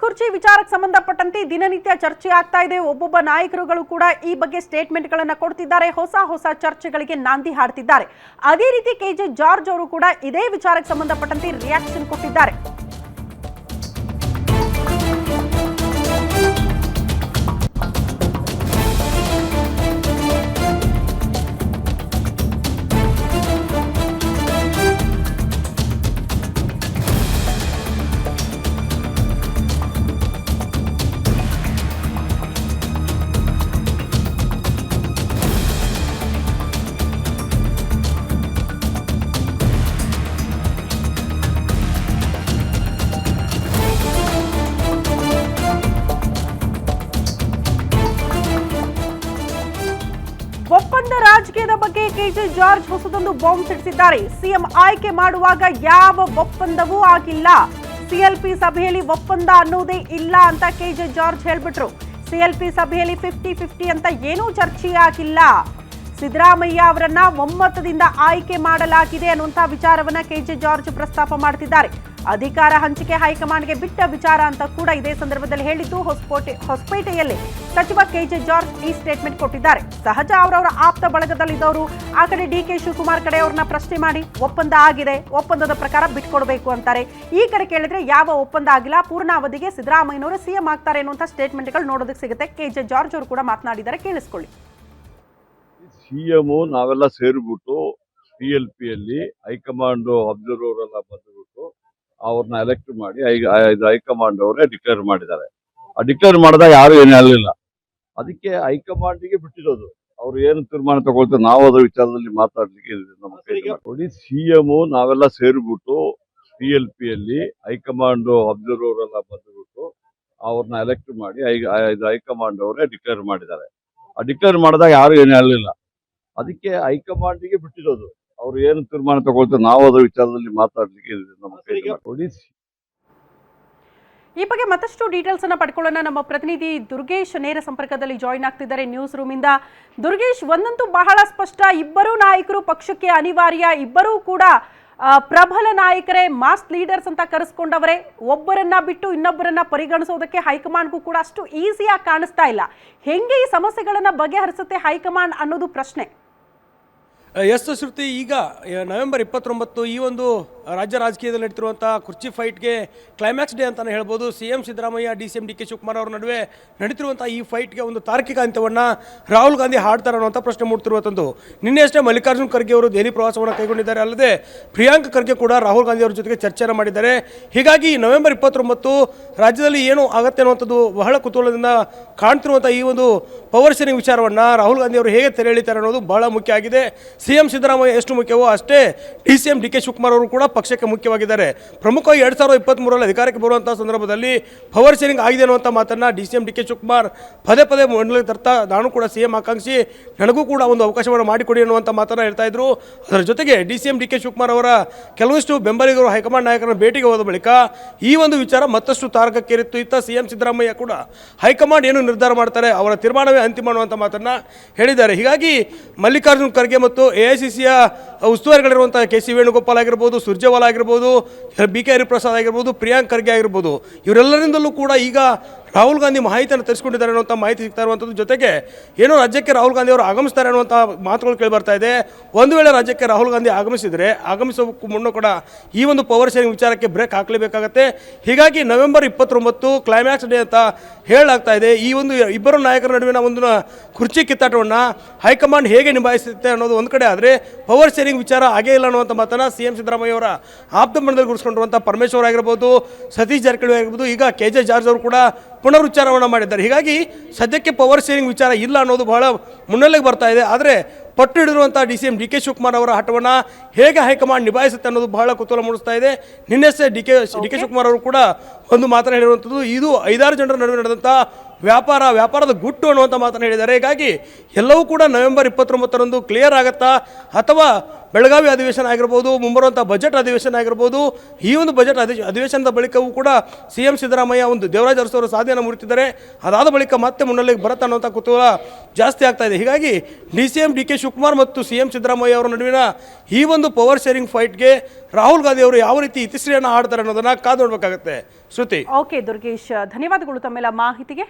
ಕುರ್ಚಿ ವಿಚಾರಕ್ಕೆ ಸಂಬಂಧಪಟ್ಟಂತೆ ದಿನನಿತ್ಯ ಚರ್ಚೆ ಆಗ್ತಾ ಇದೆ. ಒಬ್ಬೊಬ್ಬ ನಾಯಕರುಗಳು ಕೂಡ ಈ ಬಗ್ಗೆ ಸ್ಟೇಟ್ಮೆಂಟ್ಗಳನ್ನು ಕೊಡ್ತಿದ್ದಾರೆ, ಹೊಸ ಚರ್ಚೆಗಳಿಗೆ ನಾಂದಿ ಹಾಡ್ತಿದ್ದಾರೆ. ಅದೇ ರೀತಿ ಕೆಜೆ ಜಾರ್ಜ್ ಅವರು ಕೂಡ ಇದೇ ವಿಚಾರಕ್ಕೆ ಸಂಬಂಧಪಟ್ಟಂತೆ ರಿಯಾಕ್ಷನ್ ಕೊಟ್ಟಿದ್ದಾರೆ. ಒಪ್ಪಂದ ರಾಜಕೀಯದ ಬಗ್ಗೆ ಕೆಜೆ ಜಾರ್ಜ್ ಹೊಸದೊಂದು ಬಾಂಬ್ ಸಿಡಿಸಿದ್ದಾರೆ. ಸಿಎಂ ಆಯ್ಕೆ ಮಾಡುವಾಗ ಯಾವ ಒಪ್ಪಂದವೂ ಆಗಿಲ್ಲ, ಸಿಎಲ್ಪಿ ಸಭೆಯಲ್ಲಿ ಒಪ್ಪಂದ ಅನ್ನೋದೇ ಇಲ್ಲ ಅಂತ ಕೆಜೆ ಜಾರ್ಜ್ ಹೇಳ್ಬಿಟ್ರು. ಸಿಎಲ್ಪಿ ಸಭೆಯಲ್ಲಿ 50-50 ಅಂತ ಏನೂ ಚರ್ಚೆ ಆಗಿಲ್ಲ. ಸಿದ್ದರಾಮಯ್ಯ ಅವರನ್ನ ಒಮ್ಮತದಿಂದ ಆಯ್ಕೆ ಮಾಡಲಾಗಿದೆ ಅನ್ನುವಂಥ ವಿಚಾರವನ್ನ ಕೆಜೆ ಜಾರ್ಜ್ ಪ್ರಸ್ತಾಪ ಮಾಡ್ತಿದ್ದಾರೆ. ಅಧಿಕಾರ ಹಂಚಿಕೆ ಹೈಕಮಾಂಡ್ಗೆ ಬಿಟ್ಟ ವಿಚಾರ ಅಂತ ಕೂಡ ಇದೇ ಸಂದರ್ಭದಲ್ಲಿ ಹೇಳಿದ್ದು. ಹೊಸಪೇಟೆಯಲ್ಲಿ ಸಚಿವ ಕೆಜೆ ಜಾರ್ಜ್ ಈ ಸ್ಟೇಟ್ಮೆಂಟ್ ಕೊಟ್ಟಿದ್ದಾರೆ. ಸಹಜ ಅವರವರ ಆಪ್ತ ಬಳಗದಲ್ಲಿದ್ದವರು ಆ ಕಡೆ ಡಿಕೆ ಶಿವಕುಮಾರ್ ಕಡೆ ಅವ್ರನ್ನ ಪ್ರಶ್ನೆ ಮಾಡಿ ಒಪ್ಪಂದ ಆಗಿದೆ, ಒಪ್ಪಂದದ ಪ್ರಕಾರ ಬಿಟ್ಕೊಡ್ಬೇಕು ಅಂತಾರೆ. ಈ ಕಡೆ ಕೇಳಿದ್ರೆ ಯಾವ ಒಪ್ಪಂದ ಆಗಿಲ್ಲ, ಪೂರ್ಣಾವಧಿಗೆ ಸಿದ್ದರಾಮಯ್ಯನವರು ಸಿಎಂ ಆಗ್ತಾರೆ ಅನ್ನುವಂಥ ಸ್ಟೇಟ್ಮೆಂಟ್ಗಳು ನೋಡೋದಕ್ಕೆ ಸಿಗುತ್ತೆ. ಕೆಜೆ ಜಾರ್ಜ್ ಅವರು ಕೂಡ ಮಾತನಾಡಿದ್ದಾರೆ, ಕೇಳಿಸ್ಕೊಳ್ಳಿ. ಸಿಎಂ ನಾವೆಲ್ಲ ಸೇರಿಬಿಟ್ಟು PLPಯಲ್ಲಿ ಹೈಕಮಾಂಡ್ ಅಬ್ಸರ್ವರ್ ಎಲ್ಲ ಬಂದುಬಿಟ್ಟು ಅವ್ರನ್ನ ಎಲೆಕ್ಟ್ ಮಾಡಿ ಹೈಕಮಾಂಡ್ ಅವರೇ ಡಿಕ್ಲೇರ್ ಮಾಡಿದ್ದಾರೆ. ಆ ಡಿಕ್ಲೇರ್ ಮಾಡಿದಾಗ ಯಾರು ಏನು ಹೇಳಲಿಲ್ಲ. ಅದಕ್ಕೆ ಹೈಕಮಾಂಡಿಗೆ ಬಿಟ್ಟಿರೋದು, ಅವ್ರು ಏನು ತೀರ್ಮಾನ ತಗೊಳ್ತಾರೆ ನಾವು ಅದ್ರ ವಿಚಾರದಲ್ಲಿ ಮಾತಾಡ್ಲಿಕ್ಕೆ ನಮ್ಮ ನೋಡಿ. ಸಿಎಂ ನಾವೆಲ್ಲ ಸೇರಿಬಿಟ್ಟು PLPಯಲ್ಲಿ ಹೈಕಮಾಂಡ್ ಅಬ್ಸರ್ವರ್ ಎಲ್ಲ ಬಂದುಬಿಟ್ಟು ಅವ್ರನ್ನ ಎಲೆಕ್ಟ್ ಮಾಡಿ ಹೈಕಮಾಂಡ್ ಅವರೇ ಡಿಕ್ಲೇರ್ ಮಾಡಿದ್ದಾರೆ. ಆ ಡಿಕ್ಲೇರ್ ಮಾಡಿದಾಗ ಯಾರು ಏನು ಹೇಳಲಿಲ್ಲ. ಅದಕ್ಕೆ ಹೈಕಮಾಂಡಿಗೆ ಬಿಟ್ಟಿರೋದು, ಅವ್ರು ಏನು ತೀರ್ಮಾನ ತಗೊಳ್ತಾರೆ ನಾವು ಅದ್ರ ವಿಚಾರದಲ್ಲಿ ಮಾತಾಡ್ಲಿಕ್ಕೆ ನಮ್ಮ ನೋಡಿ. ಈ ಬಗ್ಗೆ ಮತ್ತಷ್ಟು ಡೀಟೇಲ್ಸ್ ಅನ್ನ ಪಡ್ಕೊಳ್ಳೋಣ. ನಮ್ಮ ಪ್ರತಿನಿಧಿ ದುರ್ಗೇಶ್ ನೇರ ಸಂಪರ್ಕದಲ್ಲಿ ಜಾಯಿನ್ ಆಗ್ತಿದ್ದಾರೆ ನ್ಯೂಸ್ ರೂಮ್ ಇಂದ. ದುರ್ಗೇಶ್, ಒಂದಂತೂ ಬಹಳ ಸ್ಪಷ್ಟ, ಇಬ್ಬರು ನಾಯಕರು ಪಕ್ಷಕ್ಕೆ ಅನಿವಾರ್ಯ, ಇಬ್ಬರೂ ಕೂಡ ಪ್ರಬಲ ನಾಯಕರೇ, ಮಾಸ್ ಲೀಡರ್ಸ್ ಅಂತ ಕರೆಸ್ಕೊಂಡವರೇ. ಒಬ್ಬರನ್ನ ಬಿಟ್ಟು ಇನ್ನೊಬ್ಬರನ್ನ ಪರಿಗಣಿಸೋದಕ್ಕೆ ಹೈಕಮಾಂಡ್ಗೂ ಕೂಡ ಅಷ್ಟು ಈಸಿಯಾಗಿ ಕಾಣಿಸ್ತಾ ಇಲ್ಲ. ಹೆಂಗೆ ಈ ಸಮಸ್ಯೆಗಳನ್ನ ಬಗೆಹರಿಸುತ್ತೆ ಹೈಕಮಾಂಡ್ ಅನ್ನೋದು ಪ್ರಶ್ನೆ. ಶ್ರುತಿ, ಈಗ ನವೆಂಬರ್ 29 ಈ ಒಂದು ರಾಜ್ಯ ರಾಜಕೀಯದಲ್ಲಿ ನಡೀತಿರುವಂಥ ಕುರ್ಚಿ ಫೈಟ್ಗೆ ಕ್ಲೈಮ್ಯಾಕ್ಸ್ ಡೇ ಅಂತಲೇ ಹೇಳ್ಬೋದು. CM Siddaramaiah, DCM DK Shivakumar ಅವರ ನಡುವೆ ನಡೀತಿರುವಂಥ ಈ ಫೈಟ್ಗೆ ಒಂದು ತಾರ್ಕಿಕ ಅಂತ್ಯವನ್ನು ರಾಹುಲ್ ಗಾಂಧಿ ಹಾಡ್ತಾರೆ ಅನ್ನುವಂಥ ಪ್ರಶ್ನೆ ಮೂಡ್ತಿರುವಂಥದ್ದು. ನಿನ್ನೆ ಅಷ್ಟೇ ಮಲ್ಲಿಕಾರ್ಜುನ್ ಖರ್ಗೆ ಅವರು ದೆಹಲಿ ಪ್ರವಾಸವನ್ನು ಕೈಗೊಂಡಿದ್ದಾರೆ. ಅಲ್ಲದೆ ಪ್ರಿಯಾಂಕ್ ಖರ್ಗೆ ಕೂಡ ರಾಹುಲ್ ಗಾಂಧಿ ಅವರ ಜೊತೆಗೆ ಚರ್ಚೆಯನ್ನು ಮಾಡಿದ್ದಾರೆ. ಹೀಗಾಗಿ ನವೆಂಬರ್ 29 ರಾಜ್ಯದಲ್ಲಿ ಏನು ಆಗುತ್ತೆ ಅನ್ನುವಂಥದ್ದು ಬಹಳ ಕುತೂಹಲದಿಂದ ಕಾಣ್ತಿರುವಂಥ ಈ ಒಂದು ಪವರ್ ಶೇರಿಂಗ್ ವಿಚಾರವನ್ನು ರಾಹುಲ್ ಗಾಂಧಿ ಅವರು ಹೇಗೆ ತೆರೆ ಎಳಿತಾರೆ ಅನ್ನೋದು ಬಹಳ ಮುಖ್ಯ ಆಗಿದೆ. CM ಸಿದ್ದರಾಮಯ್ಯ ಎಷ್ಟು ಮುಖ್ಯವೋ ಅಷ್ಟೇ DCM DK ಶಿವಕುಮಾರ್ ಅವರು ಕೂಡ ಪಕ್ಷಕ್ಕೆ ಮುಖ್ಯವಾಗಿದ್ದಾರೆ. ಪ್ರಮುಖವಾಗಿ 2023 ಅಧಿಕಾರಕ್ಕೆ ಬರುವಂತಹ ಸಂದರ್ಭದಲ್ಲಿ ಪವರ್ ಶೇರಿಂಗ್ ಆಗಿದೆ ಅನ್ನುವಂಥ ಮಾತನ್ನು DCM DK ಶಿವಕುಮಾರ್ ಪದೇ ಮಂಡಳಿಗೆ ತರ್ತಾ, ನಾನು ಕೂಡ CM ಆಕಾಂಕ್ಷಿ, ನನಗೂ ಕೂಡ ಒಂದು ಅವಕಾಶವನ್ನು ಮಾಡಿಕೊಡಿ ಅನ್ನುವಂಥ ಮಾತನ್ನು ಹೇಳ್ತಾ ಇದ್ರು. ಅದರ ಜೊತೆಗೆ DCM DK ಶಿವಕುಮಾರ್ ಅವರ ಕೆಲವಷ್ಟು ಬೆಂಬಲಿಗರು ಹೈಕಮಾಂಡ್ ನಾಯಕರ ಭೇಟಿಗೆ ಹೋದ ಬಳಿಕ ಈ ಒಂದು ವಿಚಾರ ಮತ್ತಷ್ಟು ತಾರಕಕ್ಕೇರಿತ್ತು. ಇತ್ತ CM ಸಿದ್ದರಾಮಯ್ಯ ಕೂಡ ಹೈಕಮಾಂಡ್ ಏನು ನಿರ್ಧಾರ ಮಾಡ್ತಾರೆ ಅವರ ತೀರ್ಮಾನವೇ ಅಂತಿಮ ಅನ್ನುವಂಥ ಮಾತನ್ನು ಹೇಳಿದ್ದಾರೆ. ಹೀಗಾಗಿ ಮಲ್ಲಿಕಾರ್ಜುನ್ ಖರ್ಗೆ ಮತ್ತು AICCಯ ಉಸ್ತುವಾರಿಗಳಿರುವಂಥ KC ವೇಣುಗೋಪಾಲ್ ಆಗಿರ್ಬೋದು, ಸುರ್ಜೇವಾಲಾ ಆಗಿರ್ಬೋದು, BK ಹರಿಪ್ರಸಾದ್ ಆಗಿರ್ಬೋದು, ಪ್ರಿಯಾಂಕ್ ಖರ್ಗೆ ಆಗಿರ್ಬೋದು, ಇವರೆಲ್ಲರಿಂದಲೂ ಕೂಡ ಈಗ ರಾಹುಲ್ ಗಾಂಧಿ ಮಾಹಿತಿಯನ್ನು ತರಿಸ್ಕೊಂಡಿದ್ದಾರೆ ಅನ್ನುವಂಥ ಮಾಹಿತಿ ಸಿಗ್ತಾ ಇರುವಂಥದ್ದು. ಜೊತೆಗೆ ಏನೋ ರಾಜ್ಯಕ್ಕೆ ರಾಹುಲ್ ಗಾಂಧಿ ಅವರು ಆಗಮಿಸ್ತಾರೆ ಅನ್ನುವಂಥ ಮಾತುಗಳು ಕೇಳಿ ಬರ್ತಾ ಇದೆ. ಒಂದು ವೇಳೆ ರಾಜ್ಯಕ್ಕೆ ರಾಹುಲ್ ಗಾಂಧಿ ಆಗಮಿಸೋಕ್ಕೂ ಮುನ್ನ ಕೂಡ ಈ ಒಂದು ಪವರ್ ಶೇರಿಂಗ್ ವಿಚಾರಕ್ಕೆ ಬ್ರೇಕ್ ಹಾಕಲೇಬೇಕಾಗತ್ತೆ. ಹೀಗಾಗಿ ನವೆಂಬರ್ 29 ಕ್ಲೈಮ್ಯಾಕ್ಸ್ ಡೇ ಅಂತ ಹೇಳಲಾಗ್ತಾ ಇದೆ. ಈ ಒಂದು ಇಬ್ಬರು ನಾಯಕರ ನಡುವಿನ ಒಂದು ಕುರ್ಚಿ ಕಿತ್ತಾಟವನ್ನು ಹೈಕಮಾಂಡ್ ಹೇಗೆ ನಿಭಾಯಿಸುತ್ತೆ ಅನ್ನೋದು ಒಂದು ಕಡೆ ಆದರೆ, ಪವರ್ ಶೇರಿಂಗ್ ವಿಚಾರ ಆಗೇ ಇಲ್ಲ ಅನ್ನುವಂಥ ಮಾತನ್ನು CM ಸಿದ್ದರಾಮಯ್ಯ ಅವರ ಆಪ್ತ ಮಂಡಳಿಯಲ್ಲಿ ಗುರುಸ್ಕೊಂಡಿರುವಂಥ ಪರಮೇಶ್ವರ್ ಆಗಿರ್ಬೋದು, ಸತೀಶ್ ಜಾರಕಿಹೊಳಿ ಆಗಿರ್ಬೋದು, ಈಗ KJ ಜಾರ್ಜ್ ಅವರು ಕೂಡ ಪುನರುಚ್ಚಾರವನ್ನು ಮಾಡಿದ್ದಾರೆ. ಹೀಗಾಗಿ ಸದ್ಯಕ್ಕೆ ಪವರ್ ಶೇರಿಂಗ್ ವಿಚಾರ ಇಲ್ಲ ಅನ್ನೋದು ಬಹಳ ಮುನ್ನೆಲೆಗೆ ಬರ್ತಾ ಇದೆ. ಆದರೆ ಪಟ್ಟು ಹಿಡಿದಿರುವಂಥ DCM DK ಶಿವಕುಮಾರ್ ಅವರ ಹಠವನ್ನು ಹೇಗೆ ಹೈಕಮಾಂಡ್ ನಿಭಾಯಿಸುತ್ತೆ ಅನ್ನೋದು ಬಹಳ ಕುತೂಹಲ ಮೂಡಿಸ್ತಾ ಇದೆ. ನಿನ್ನೆಷ್ಟೇ DK ಶಿವಕುಮಾರ್ ಅವರು ಕೂಡ ಒಂದು ಮಾತನ್ನು ಹೇಳಿರುವಂಥದ್ದು, ಇದು 5-6 ಜನರ ನಡುವೆ ನಡೆದಂಥ ವ್ಯಾಪಾರದ ಗುಟ್ಟು ಅನ್ನುವಂಥ ಮಾತನ್ನು ಹೇಳಿದ್ದಾರೆ. ಹೀಗಾಗಿ ಎಲ್ಲವೂ ಕೂಡ ನವೆಂಬರ್ 29ರಂದು ಕ್ಲಿಯರ್ ಆಗುತ್ತಾ ಅಥವಾ ಬೆಳಗಾವಿ ಅಧಿವೇಶನ ಆಗಿರ್ಬೋದು, ಮುಂಬರುವಂಥ ಬಜೆಟ್ ಅಧಿವೇಶನ ಆಗಿರ್ಬೋದು, ಈ ಒಂದು ಬಜೆಟ್ ಅಧಿವೇಶನದ ಬಳಿಕವೂ ಕೂಡ CM ಸಿದ್ದರಾಮಯ್ಯ ಒಂದು ದೇವರಾಜ ಅರಸು ಅವರು ಸಾಧನೆಯನ್ನು ಮುರಿತಿದ್ದಾರೆ. ಅದಾದ ಬಳಿಕ ಮತ್ತೆ ಮುನ್ನೆಲೆಗೆ ಬರುತ್ತೆ ಅನ್ನೋಂಥ ಕುತೂಹಲ ಜಾಸ್ತಿ ಆಗ್ತಾ ಇದೆ. ಹೀಗಾಗಿ DCM DK ಶಿವಕುಮಾರ್ ಮತ್ತು CM ಸಿದ್ದರಾಮಯ್ಯ ಅವರ ನಡುವಿನ ಈ ಒಂದು ಪವರ್ ಶೇರಿಂಗ್ ಫೈಟ್ಗೆ ರಾಹುಲ್ ಗಾಂಧಿ ಅವರು ಯಾವ ರೀತಿ ಇತಿಶ್ರೀಯನ್ನು ಆಡ್ತಾರೆ ಅನ್ನೋದನ್ನ ಕಾದು ನೋಡಬೇಕಾಗುತ್ತೆ. ಶ್ರುತಿ. ಓಕೆ ದುರ್ಗೇಶ್, ಧನ್ಯವಾದಗಳು ತಮ್ಮೆಲ್ಲ ಮಾಹಿತಿಗೆ.